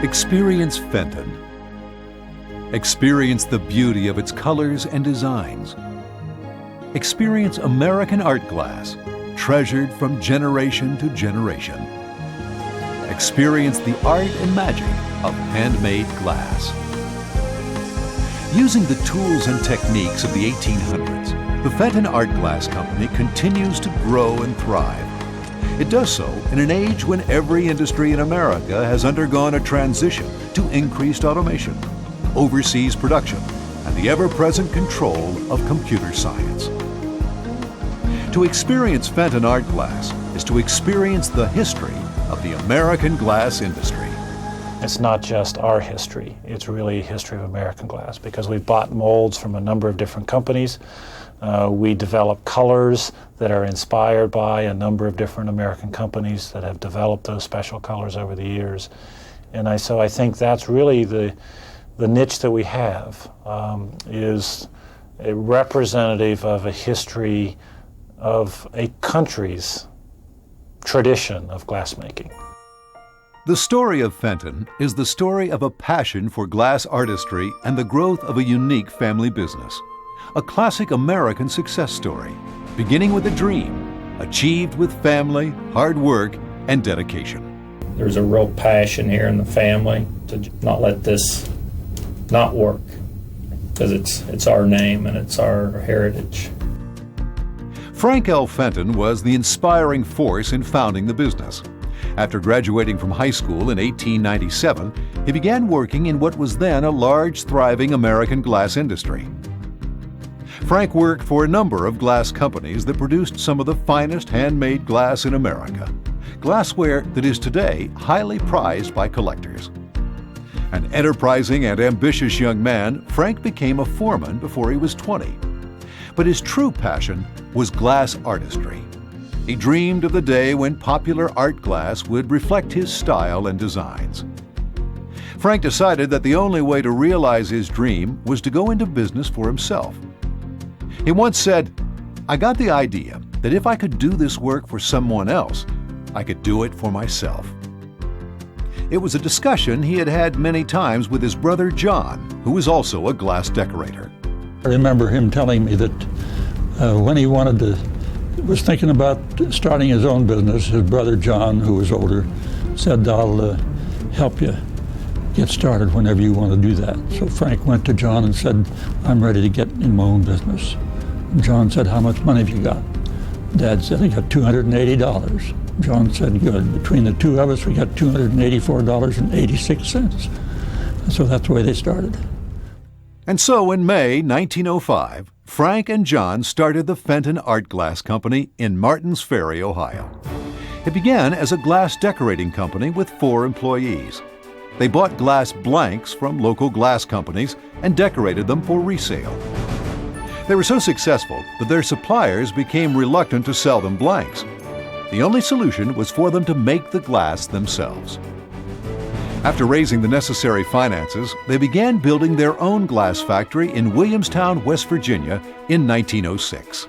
Experience Fenton. Experience the beauty of its colors and designs. Experience American art glass, treasured from generation to generation. Experience the art and magic of handmade glass. Using the tools and techniques of the 1800s, the Fenton Art Glass Company continues to grow and thrive. It does so in an age when every industry in America has undergone a transition to increased automation, overseas production, and the ever-present control of computer science. To experience Fenton Art Glass is to experience the history of the American glass industry. It's not just our history, it's really a history of American glass, because we've bought molds from a number of different companies. We develop colors that are inspired by a number of different American companies that have developed those special colors over the years. And so I think that's really the niche that we have, is a representative of a history of a country's tradition of glassmaking. The story of Fenton is the story of a passion for glass artistry and the growth of a unique family business. A classic American success story, beginning with a dream, achieved with family, hard work, and dedication. There's a real passion here in the family to not let this not work, because it's our name and it's our heritage. Frank L. Fenton was the inspiring force in founding the business. After graduating from high school in 1897, he began working in what was then a large, thriving American glass industry. Frank worked for a number of glass companies that produced some of the finest handmade glass in America, glassware that is today highly prized by collectors. An enterprising and ambitious young man, Frank became a foreman before he was 20. But his true passion was glass artistry. He dreamed of the day when popular art glass would reflect his style and designs. Frank decided that the only way to realize his dream was to go into business for himself. He once said, "I got the idea that if I could do this work for someone else, I could do it for myself." It was a discussion he had had many times with his brother John, who was also a glass decorator. I remember him telling me that when he was thinking about starting his own business, his brother John, who was older, said, "I'll help you get started whenever you want to do that." So Frank went to John and said, "I'm ready to get in my own business." And John said, "How much money have you got?" Dad said, "I got $280. John said, "Good. Between the two of us, we got $284.86. And so that's the way they started. And so in May 1905, Frank and John started the Fenton Art Glass Company in Martins Ferry, Ohio. It began as a glass decorating company with 4 employees. They bought glass blanks from local glass companies and decorated them for resale. They were so successful that their suppliers became reluctant to sell them blanks. The only solution was for them to make the glass themselves. After raising the necessary finances, they began building their own glass factory in Williamstown, West Virginia in 1906.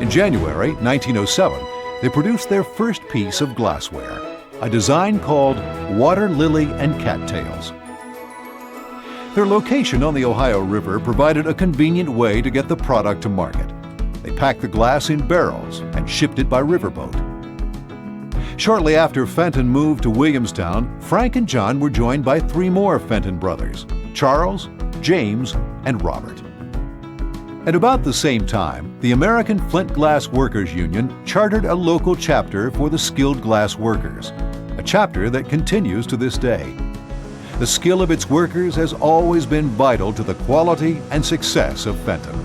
In January 1907, they produced their first piece of glassware, a design called Water Lily and Cattails. Their location on the Ohio River provided a convenient way to get the product to market. They packed the glass in barrels and shipped it by riverboat. Shortly after Fenton moved to Williamstown, Frank and John were joined by 3 more Fenton brothers, Charles, James, and Robert. At about the same time, the American Flint Glass Workers Union chartered a local chapter for the skilled glass workers, a chapter that continues to this day. The skill of its workers has always been vital to the quality and success of Fenton.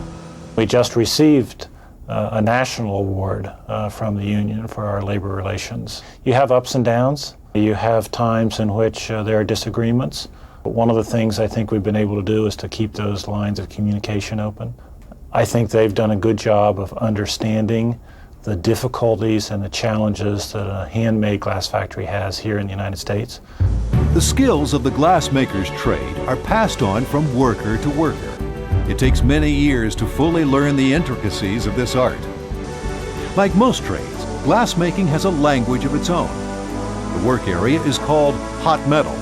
We just received a national award from the union for our labor relations. You have ups and downs. You have times in which there are disagreements. But one of the things I think we've been able to do is to keep those lines of communication open. I think they've done a good job of understanding the difficulties and the challenges that a handmade glass factory has here in the United States. The skills of the glassmaker's trade are passed on from worker to worker. It takes many years to fully learn the intricacies of this art. Like most trades, glassmaking has a language of its own. The work area is called hot metal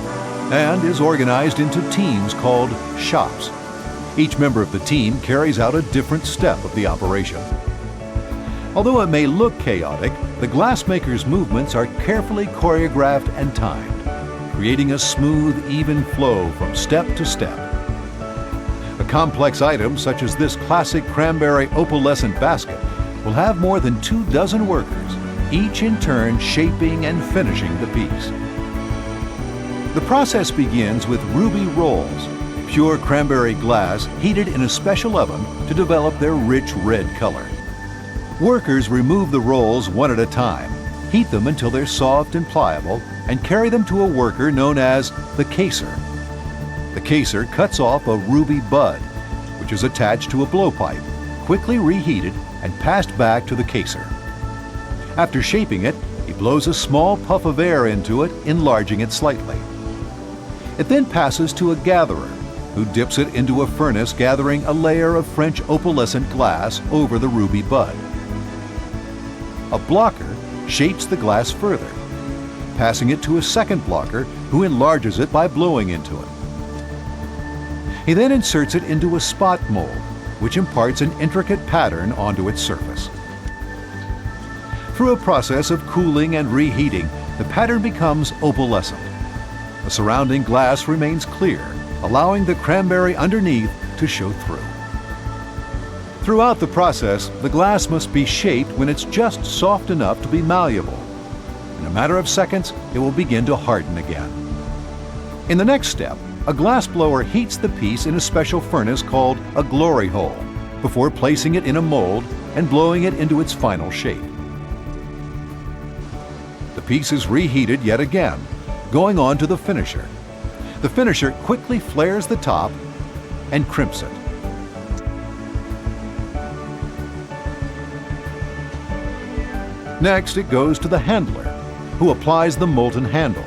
and is organized into teams called shops. Each member of the team carries out a different step of the operation. Although it may look chaotic, the glassmaker's movements are carefully choreographed and timed, creating a smooth, even flow from step to step. A complex item such as this classic cranberry opalescent basket will have more than 24 workers, each in turn shaping and finishing the piece. The process begins with ruby rolls, pure cranberry glass heated in a special oven to develop their rich red color. Workers remove the rolls one at a time, heat them until they're soft and pliable, and carry them to a worker known as the caser. The caser cuts off a ruby bud, which is attached to a blowpipe, quickly reheated and passed back to the caser. After shaping it, he blows a small puff of air into it, enlarging it slightly. It then passes to a gatherer, who dips it into a furnace, gathering a layer of French opalescent glass over the ruby bud. A blocker shapes the glass further, passing it to a second blocker who enlarges it by blowing into it. He then inserts it into a spot mold, which imparts an intricate pattern onto its surface. Through a process of cooling and reheating, the pattern becomes opalescent. The surrounding glass remains clear, allowing the cranberry underneath to show through. Throughout the process, the glass must be shaped when it's just soft enough to be malleable. In a matter of seconds, it will begin to harden again. In the next step, a glass blower heats the piece in a special furnace called a glory hole before placing it in a mold and blowing it into its final shape. The piece is reheated yet again, going on to the finisher. The finisher quickly flares the top and crimps it. Next, it goes to the handler, who applies the molten handle.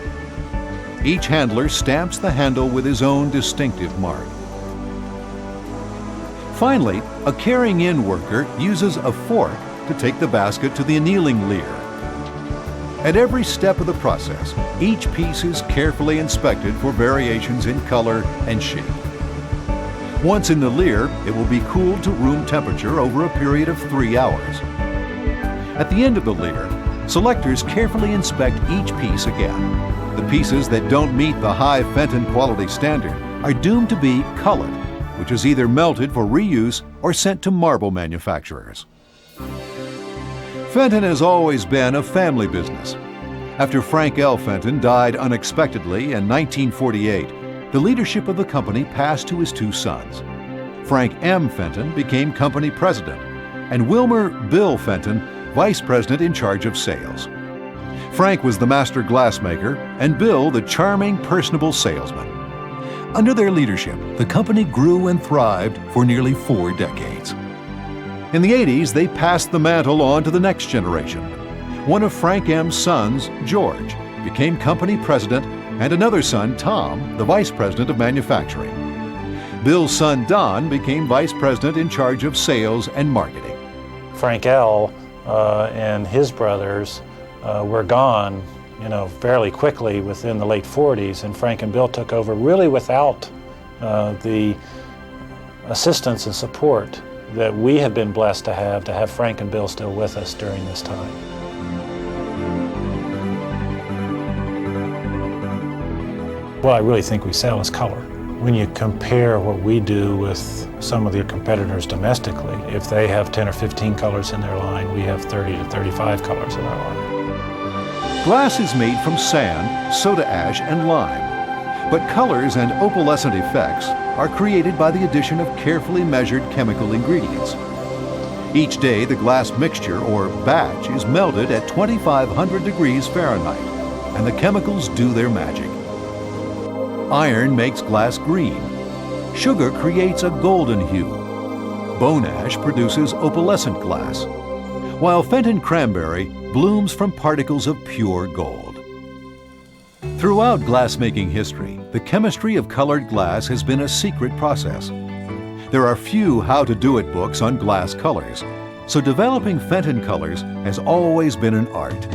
Each handler stamps the handle with his own distinctive mark. Finally, a carrying-in worker uses a fork to take the basket to the annealing leer. At every step of the process, each piece is carefully inspected for variations in color and shape. Once in the leer, it will be cooled to room temperature over a period of 3 hours. At the end of the leer, selectors carefully inspect each piece again. The pieces that don't meet the high Fenton quality standard are doomed to be cullet, which is either melted for reuse or sent to marble manufacturers. Fenton has always been a family business. After Frank L. Fenton died unexpectedly in 1948, the leadership of the company passed to his 2 sons. Frank M. Fenton became company president, and Wilmer Bill Fenton vice president in charge of sales. Frank was the master glassmaker, and Bill the charming, personable salesman. Under their leadership, the company grew and thrived for nearly 4 decades. In the 80s, they passed the mantle on to the next generation. One of Frank M.'s sons, George, became company president, and another son, Tom, the vice president of manufacturing. Bill's son, Don, became vice president in charge of sales and marketing. Frank L. And his brothers were gone, fairly quickly within the late 40s, and Frank and Bill took over really without the assistance and support that we have been blessed to have Frank and Bill still with us during this time. What I really think we sell is color. When you compare what we do with some of the competitors domestically, if they have 10 or 15 colors in their line, we have 30 to 35 colors in our line. Glass is made from sand, soda ash, and lime. But colors and opalescent effects are created by the addition of carefully measured chemical ingredients. Each day, the glass mixture, or batch, is melted at 2,500 degrees Fahrenheit, and the chemicals do their magic. Iron makes glass green. Sugar creates a golden hue. Bone ash produces opalescent glass, while Fenton cranberry blooms from particles of pure gold. Throughout glassmaking history, the chemistry of colored glass has been a secret process. There are few how-to-do-it books on glass colors, so developing Fenton colors has always been an art.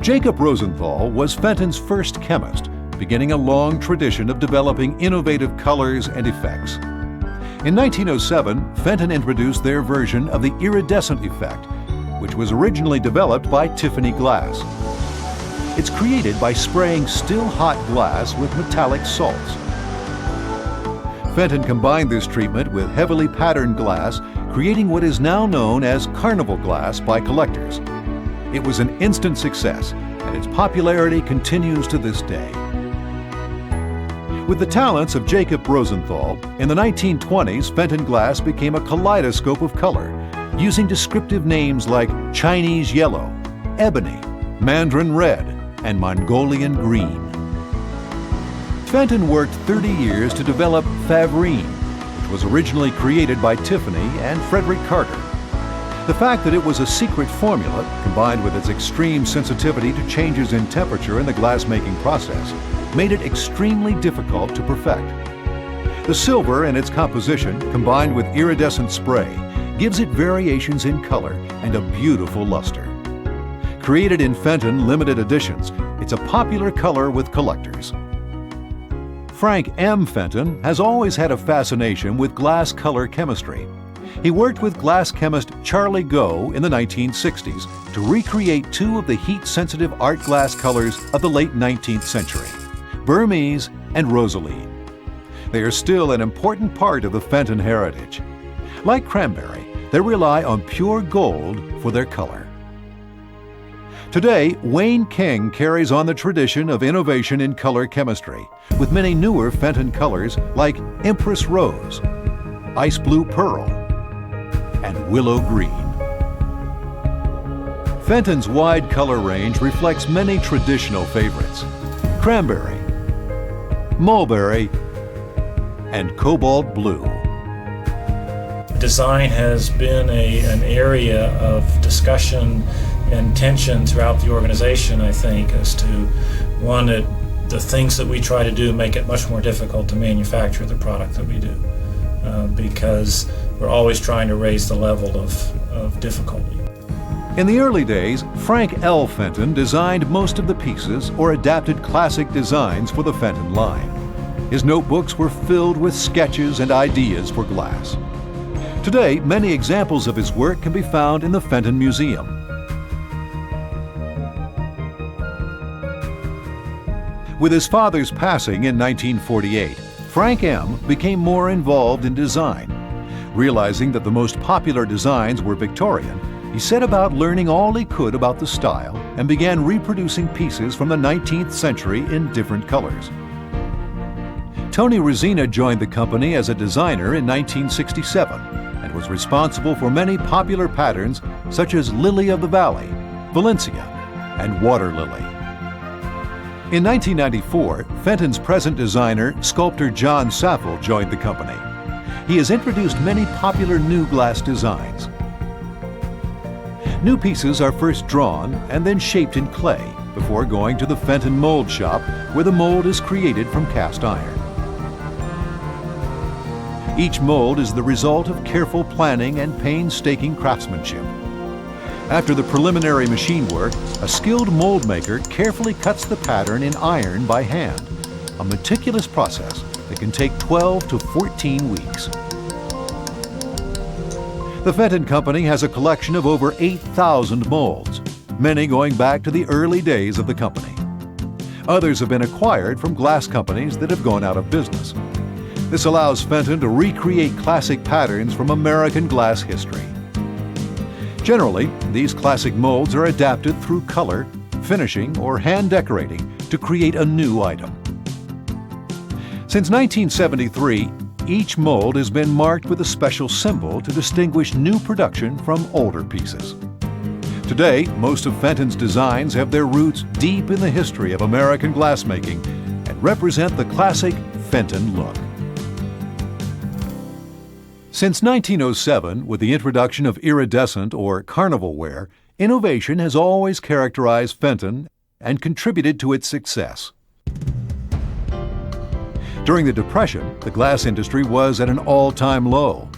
Jacob Rosenthal was Fenton's first chemist, beginning a long tradition of developing innovative colors and effects. In 1907, Fenton introduced their version of the iridescent effect, which was originally developed by Tiffany Glass. It's created by spraying still hot glass with metallic salts. Fenton combined this treatment with heavily patterned glass, creating what is now known as carnival glass by collectors. It was an instant success, and its popularity continues to this day. With the talents of Jacob Rosenthal, in the 1920s, Fenton glass became a kaleidoscope of color, using descriptive names like Chinese yellow, ebony, mandarin red, and Mongolian green. Fenton worked 30 years to develop Favrine, which was originally created by Tiffany and Frederick Carter. The fact that it was a secret formula, combined with its extreme sensitivity to changes in temperature in the glass-making process, made it extremely difficult to perfect. The silver in its composition, combined with iridescent spray, gives it variations in color and a beautiful luster. Created in Fenton limited editions, it's a popular color with collectors. Frank M. Fenton has always had a fascination with glass color chemistry. He worked with glass chemist Charlie Goh in the 1960s to recreate two of the heat-sensitive art glass colors of the late 19th century, Burmese and Rosalie. They are still an important part of the Fenton heritage. Like cranberry, they rely on pure gold for their color. Today, Wayne King carries on the tradition of innovation in color chemistry, with many newer Fenton colors like Empress Rose, Ice Blue Pearl, and Willow Green. Fenton's wide color range reflects many traditional favorites: cranberry, mulberry, and cobalt blue. Design has been an area of discussion and tension throughout the organization, I think, as to one, that the things that we try to do make it much more difficult to manufacture the product that we do, because we're always trying to raise the level of difficulty. In the early days, Frank L. Fenton designed most of the pieces or adapted classic designs for the Fenton line. His notebooks were filled with sketches and ideas for glass. Today, many examples of his work can be found in the Fenton Museum. With his father's passing in 1948, Frank M. became more involved in design. Realizing that the most popular designs were Victorian, he set about learning all he could about the style and began reproducing pieces from the 19th century in different colors. Tony Resina joined the company as a designer in 1967 and was responsible for many popular patterns such as Lily of the Valley, Valencia, and Water Lily. In 1994, Fenton's present designer, sculptor John Saffel, joined the company. He has introduced many popular new glass designs. New pieces are first drawn and then shaped in clay before going to the Fenton mold shop, where the mold is created from cast iron. Each mold is the result of careful planning and painstaking craftsmanship. After the preliminary machine work, a skilled mold maker carefully cuts the pattern in iron by hand, a meticulous process that can take 12 to 14 weeks. The Fenton Company has a collection of over 8,000 molds, many going back to the early days of the company. Others have been acquired from glass companies that have gone out of business. This allows Fenton to recreate classic patterns from American glass history. Generally, these classic molds are adapted through color, finishing, or hand decorating to create a new item. Since 1973, each mold has been marked with a special symbol to distinguish new production from older pieces. Today, most of Fenton's designs have their roots deep in the history of American glassmaking and represent the classic Fenton look. Since 1907, with the introduction of iridescent or carnival ware, innovation has always characterized Fenton and contributed to its success. During the Depression, the glass industry was at an all-time low.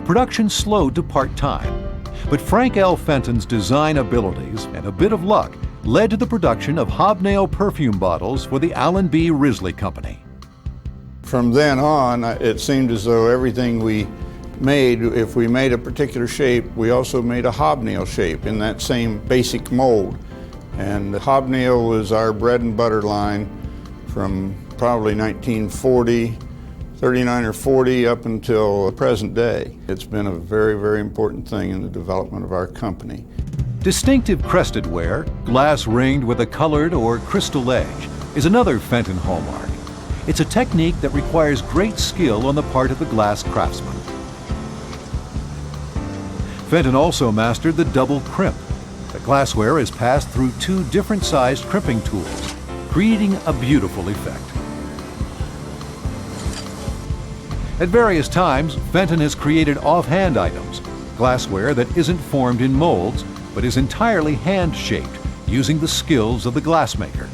Production slowed to part-time, but Frank L. Fenton's design abilities and a bit of luck led to the production of hobnail perfume bottles for the Allen B. Risley Company. From then on, it seemed as though everything we made, if we made a particular shape, we also made a hobnail shape in that same basic mold. And the hobnail was our bread and butter line from probably 1940, 39 or 40 up until the present day. It's been a very, very important thing in the development of our company. Distinctive crested ware, glass ringed with a colored or crystal edge, is another Fenton hallmark. It's a technique that requires great skill on the part of the glass craftsman. Fenton also mastered the double crimp. The glassware is passed through two different sized crimping tools, creating a beautiful effect. At various times, Fenton has created offhand items, glassware that isn't formed in molds, but is entirely hand-shaped, using the skills of the glassmaker.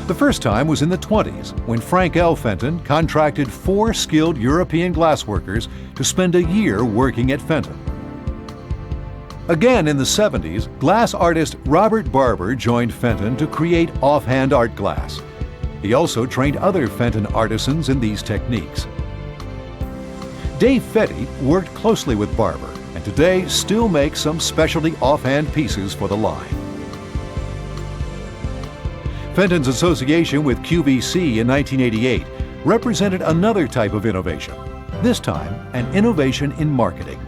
The first time was in the 20s, when Frank L. Fenton contracted 4 skilled European glassworkers to spend a year working at Fenton. Again in the 70s, glass artist Robert Barber joined Fenton to create offhand art glass. He also trained other Fenton artisans in these techniques. Dave Fetty worked closely with Barber and today still makes some specialty offhand pieces for the line. Fenton's association with QVC in 1988 represented another type of innovation, this time an innovation in marketing.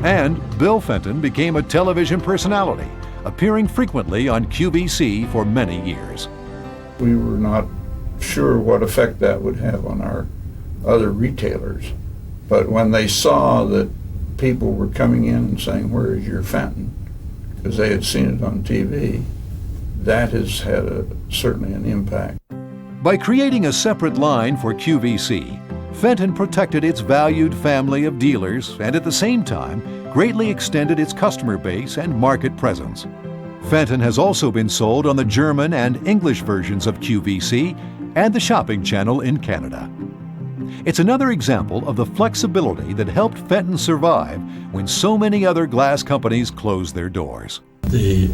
And Bill Fenton became a television personality, appearing frequently on QVC for many years. We were not sure what effect that would have on our other retailers, but when they saw that people were coming in and saying, "Where is your Fenton?" because they had seen it on TV, that has had certainly an impact. By creating a separate line for QVC, Fenton protected its valued family of dealers and at the same time greatly extended its customer base and market presence. Fenton has also been sold on the German and English versions of QVC and the shopping channel in Canada. It's another example of the flexibility that helped Fenton survive when so many other glass companies closed their doors. The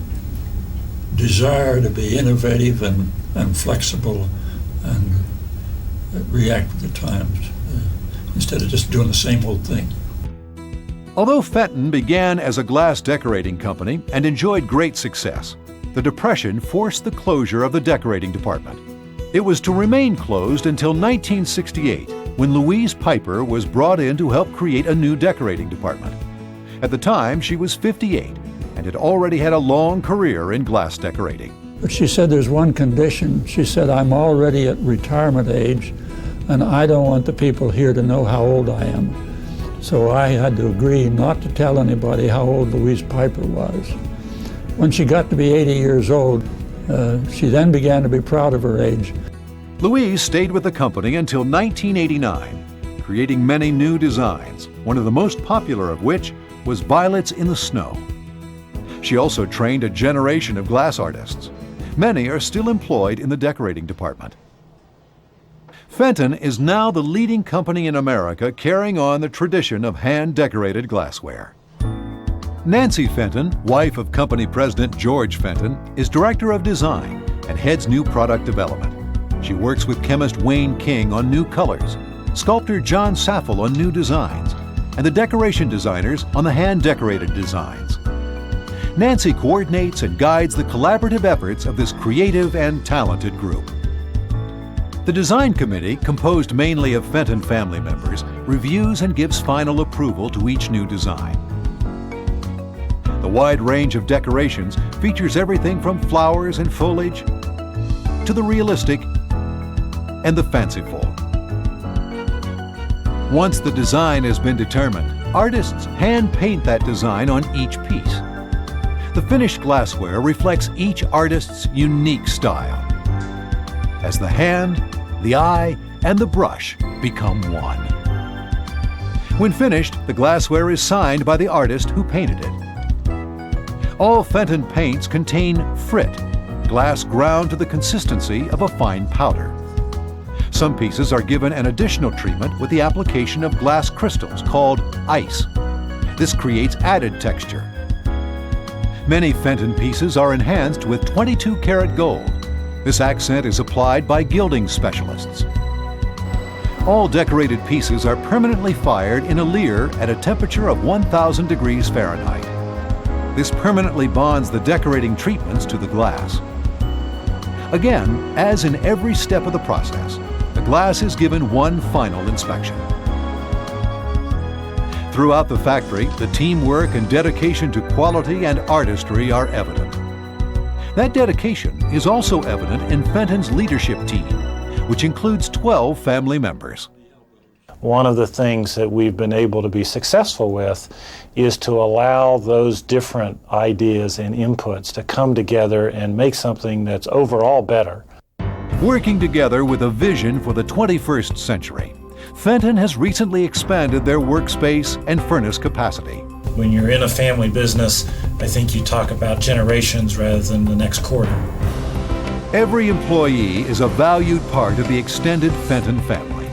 desire to be innovative and flexible and react with the times instead of just doing the same old thing. Although Fenton began as a glass decorating company and enjoyed great success, the Depression forced the closure of the decorating department. It was to remain closed until 1968, when Louise Piper was brought in to help create a new decorating department. At the time, she was 58 and had already had a long career in glass decorating. But she said there's one condition. She said, I'm already at retirement age and I don't want the people here to know how old I am. So I had to agree not to tell anybody how old Louise Piper was. When she got to be 80 years old, she then began to be proud of her age. Louise stayed with the company until 1989, creating many new designs, one of the most popular of which was Violets in the Snow. She also trained a generation of glass artists. Many are still employed in the decorating department. Fenton is now the leading company in America carrying on the tradition of hand-decorated glassware. Nancy Fenton, wife of company president George Fenton, is director of design and heads new product development. She works with chemist Wayne King on new colors, sculptor John Saffel on new designs, and the decoration designers on the hand-decorated designs. Nancy coordinates and guides the collaborative efforts of this creative and talented group. The design committee, composed mainly of Fenton family members, reviews and gives final approval to each new design. The wide range of decorations features everything from flowers and foliage to the realistic and the fanciful. Once the design has been determined, artists hand paint that design on each piece. The finished glassware reflects each artist's unique style, as the hand, the eye, and the brush become one. When finished, the glassware is signed by the artist who painted it. All Fenton paints contain frit, glass ground to the consistency of a fine powder. Some pieces are given an additional treatment with the application of glass crystals called ice. This creates added texture. Many Fenton pieces are enhanced with 22-karat gold. This accent is applied by gilding specialists. All decorated pieces are permanently fired in a leer at a temperature of 1,000 degrees Fahrenheit. This permanently bonds the decorating treatments to the glass. Again, as in every step of the process, the glass is given one final inspection. Throughout the factory, the teamwork and dedication to quality and artistry are evident. That dedication is also evident in Fenton's leadership team, which includes 12 family members. One of the things that we've been able to be successful with is to allow those different ideas and inputs to come together and make something that's overall better. Working together with a vision for the 21st century, Fenton has recently expanded their workspace and furnace capacity. When you're in a family business, I think you talk about generations rather than the next quarter. Every employee is a valued part of the extended Fenton family.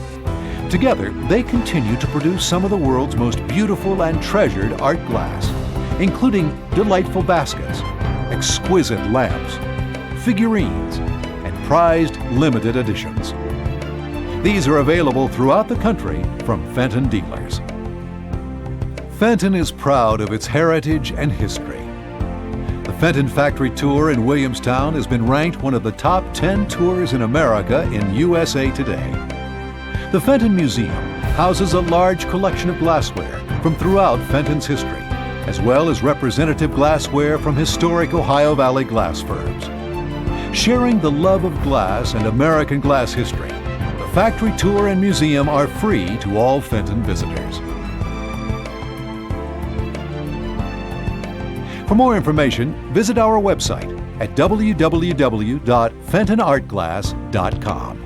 Together, they continue to produce some of the world's most beautiful and treasured art glass, including delightful baskets, exquisite lamps, figurines, and prized limited editions. These are available throughout the country from Fenton dealers. Fenton is proud of its heritage and history. The Fenton Factory Tour in Williamstown has been ranked one of the top 10 tours in America in USA Today. The Fenton Museum houses a large collection of glassware from throughout Fenton's history, as well as representative glassware from historic Ohio Valley glass firms. Sharing the love of glass and American glass history, the Factory Tour and Museum are free to all Fenton visitors. For more information, visit our website at www.fentonartglass.com.